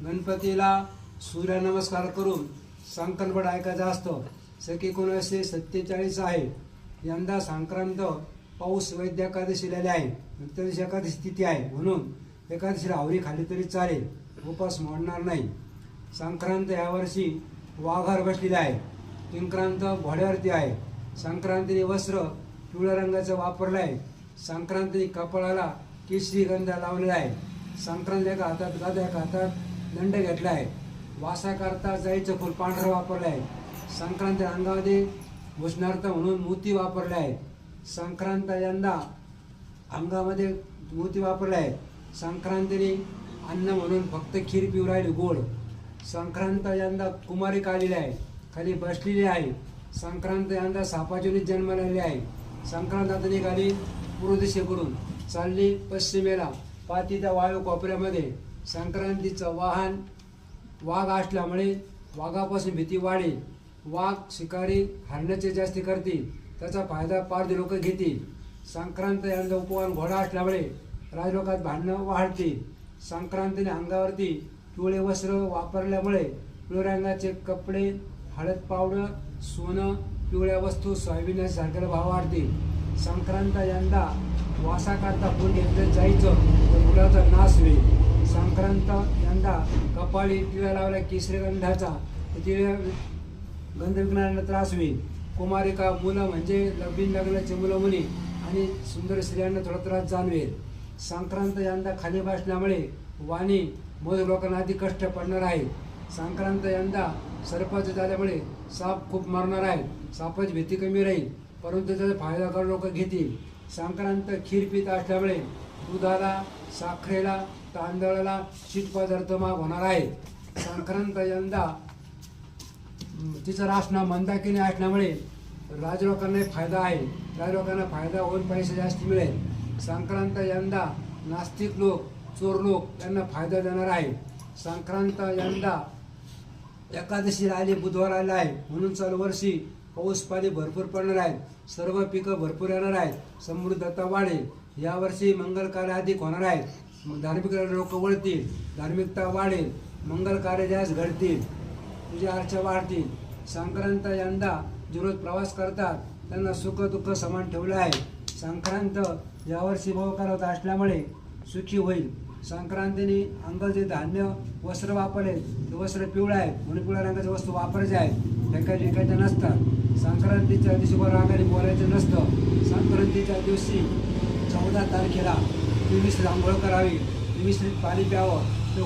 गणपतीला सूर्यनमस्कार करून संकल्प ऐकायचा असतो. सकी 1947 आहे. यंदा संक्रांत पाऊस वैद्य एकादशीला आहे. त्या दिवशी एकादशी तिथी आहे, म्हणून एकादशीला आवरी खाली तरी चालेल, उपास मोडणार नाही. संक्रांत यावर्षी वाघावर बसलेली आहे. किंक्रांत घोड्यावरती आहे. संक्रांतीने वस्त्र पिवळ्या रंगाचं वापरलं आहे. संक्रांतीने कपाळाला केशरी गंध लावलेला आहे. संक्रांत एका हातात गादा, एका हातात दंड घेतला आहे. वासाकरता जायचं फुल पांढरं वापरलं आहे. संक्रांती अंगामध्ये भूषणार्थ म्हणून मोती वापरले आहे. संक्रांत यंदा अंगामध्ये मोती वापरले आहे. संक्रांतीने अन्न म्हणून फक्त खीर पिऊ राहिली गोड. संक्रांत यंदा कुमारिक आलेली आहे, खाली बसलेली आहे. संक्रांत यंदा सापाचीने जन्मलेली आहे. संक्रांत आता निघाली पूर्व दिशेकडून, चालली पश्चिमेला. पाती त्या वायू कोपऱ्यामध्ये. संक्रांतीचं वाहन वाघ असल्यामुळे वाघापासून भीती वाढेल. वाघ शिकारी हरण्याचे जास्ती करतील, त्याचा फायदा पारधी लोक घेतील. संक्रांत यंदा उपवान घोडा असल्यामुळे राजलोकात भांडणं वाढतील. संक्रांतीने अंगावरती पिवळे वस्त्र वापरल्यामुळे पिवळ्या रंगाचे कपडे, हळद पावडर, सोनं, पिवळ्या वस्तू, सोयाबीन सारख्याला भाव वाढतील. संक्रांत यंदा वासाकरता फुल घेतलं जायचं तर फुलाचा नाश होईल. संक्रांत यंदा कपाळी टिळा लावल्या केसरी गंधाचा, टिळ्या गंध विकणाऱ्यांना त्रास होईल. कुमारिका मुलं म्हणजे बिन लग्नाचे मुलं मुली आणि सुंदर स्त्रियांना थोडा त्रास जाणवेल. संक्रांत यंदा खाली बसल्यामुळे वाणी मजूर लोकांना आधी कष्ट पडणार आहे. संक्रांत यंदा सर्पाचं झाल्यामुळे साप खूप मरणार आहेत. सापाची भीती कमी राहील, परंतु त्याचा फायदा करून लोक घेतील. संक्रांत खीर पीत असल्यामुळे दुधाला, साखरेला, तांदळाला शीत पदार्थ महाग होणार आहे. संक्रांत यंदा तिचं रासना मंदाकिनी असल्यामुळे राजलोकांना फायदा आहे. राजलोकांना फायदा होऊन पैसे जास्त मिळेल. संक्रांत यंदा नास्तिक लोक, चोर लोक यांना फायदा देणार आहे. संक्रांत यंदा एकादशीला आली, बुधवार आला आहे, म्हणून चालू वर्षी पाऊस पाणी भरपूर पडणार आहे. सर्व पिकं भरपूर येणार आहेत. समृद्धता वाढेल. यावर्षी मंगल कार्य अधिक होणार आहेत. मग धार्मिक लोक वळतील, धार्मिकता वाढेल, मंगल कार्य जास्त घडतील, पूजा अर्चा वाढतील. संक्रांत यंदा जे रोज प्रवास करतात त्यांना सुख दुःख समान ठेवलं आहे. संक्रांत यावर्षी बहुकार होत असल्यामुळे सुखी होईल. संक्रांतीने अंगात जे धान्य वस्त्र वापरले ते वस्त्र पिवळं आहे, म्हणून पिवळ्या रंगाचे वस्तू वापरायचे आहेत. फेकायचे नसतात. संक्रांतीच्या दिवशी वर रागाने बोलायचं नसतं. संक्रांतीच्या दिवशी 14 तारखेला 23 आंघोळ करावी, 23 पाणी प्यावं. ते